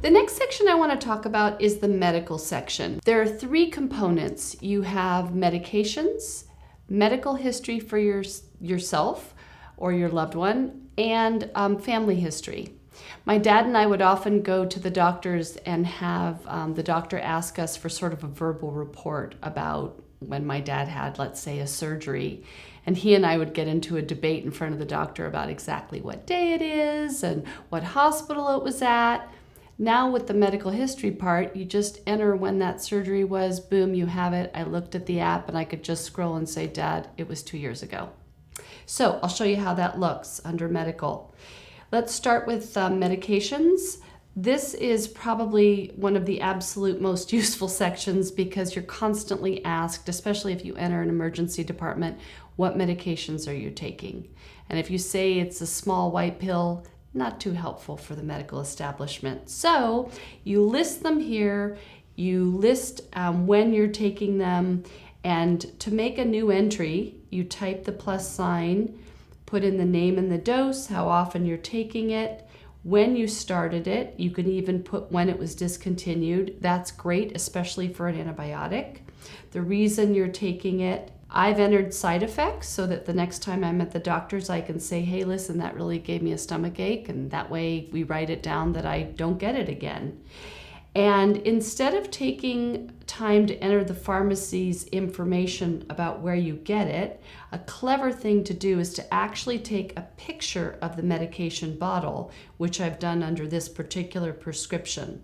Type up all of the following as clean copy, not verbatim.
The next section I want to talk about is the medical section. There are three components. You have medications, medical history for yourself or your loved one, and family history. My dad and I would often go to the doctors and have the doctor ask us for sort of a verbal report about when my dad had, let's say, a surgery. And he and I would get into a debate in front of the doctor about exactly what day it is and what hospital it was at. Now with the medical history part, you just enter when that surgery was, boom, you have it. I looked at the app and I could just scroll and say, Dad, it was 2 years ago. So I'll show you how that looks under medical. Let's start with medications. This is probably one of the absolute most useful sections because you're constantly asked, especially if you enter an emergency department, what medications are you taking? And if you say it's a small white pill, not too helpful for the medical establishment. So you list them here, you list when you're taking them, and to make a new entry, you type the plus sign, put in the name and the dose, how often you're taking it, when you started it. You can even put when it was discontinued. That's great, especially for an antibiotic. The reason you're taking it. I've entered side effects so that the next time I'm at the doctor's, I can say, hey, listen, that really gave me a stomach ache. And that way we write it down that I don't get it again. And instead of taking time to enter the pharmacy's information about where you get it, a clever thing to do is to actually take a picture of the medication bottle, which I've done under this particular prescription.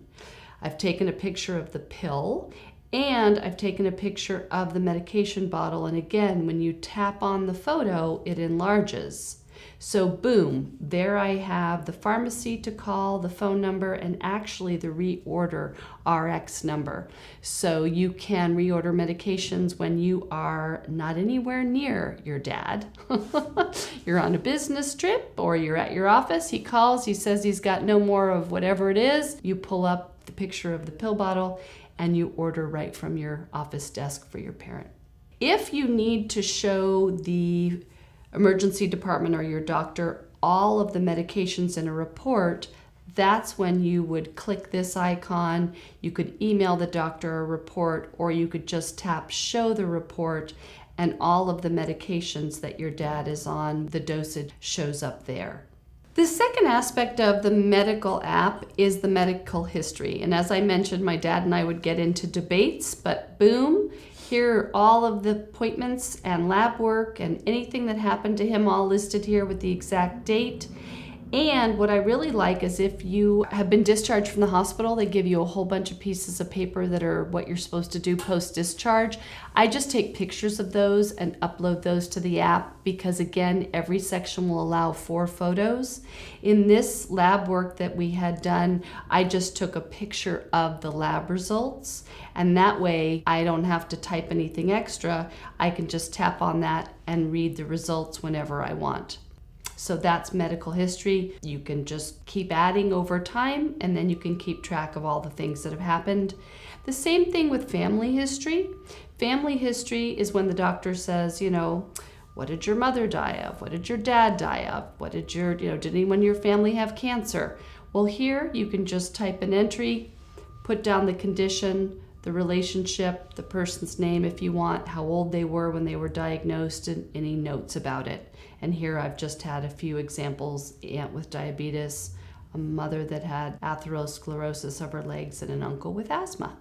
I've taken a picture of the pill and I've taken a picture of the medication bottle. And again, when you tap on the photo, it enlarges. So boom, there I have the pharmacy to call, the phone number, and actually the reorder RX number. So you can reorder medications when you are not anywhere near your dad. You're on a business trip or you're at your office. He calls, he says he's got no more of whatever it is. You pull up the picture of the pill bottle and you order right from your office desk for your parent. If you need to show the emergency department or your doctor all of the medications in a report, that's when you would click this icon. You could email the doctor a report, or you could just tap show the report, and all of the medications that your dad is on, the dosage shows up there. The second aspect of the medical app is the medical history. And as I mentioned, my dad and I would get into debates, but boom, here are all of the appointments and lab work and anything that happened to him all listed here with the exact date. And what I really like is if you have been discharged from the hospital, they give you a whole bunch of pieces of paper that are what you're supposed to do post-discharge. I just take pictures of those and upload those to the app because, again, every section will allow 4 photos. In this lab work that we had done, I just took a picture of the lab results, and that way I don't have to type anything extra. I can just tap on that and read the results whenever I want. So that's medical history. You can just keep adding over time, and then you can keep track of all the things that have happened. The same thing with family history. Family history is when the doctor says, what did your mother die of? What did your dad die of? What did did anyone in your family have cancer? Well, here you can just type an entry, put down the condition, the relationship, the person's name if you want, how old they were when they were diagnosed, and any notes about it. And here I've just had a few examples: aunt with diabetes, a mother that had atherosclerosis of her legs, and an uncle with asthma.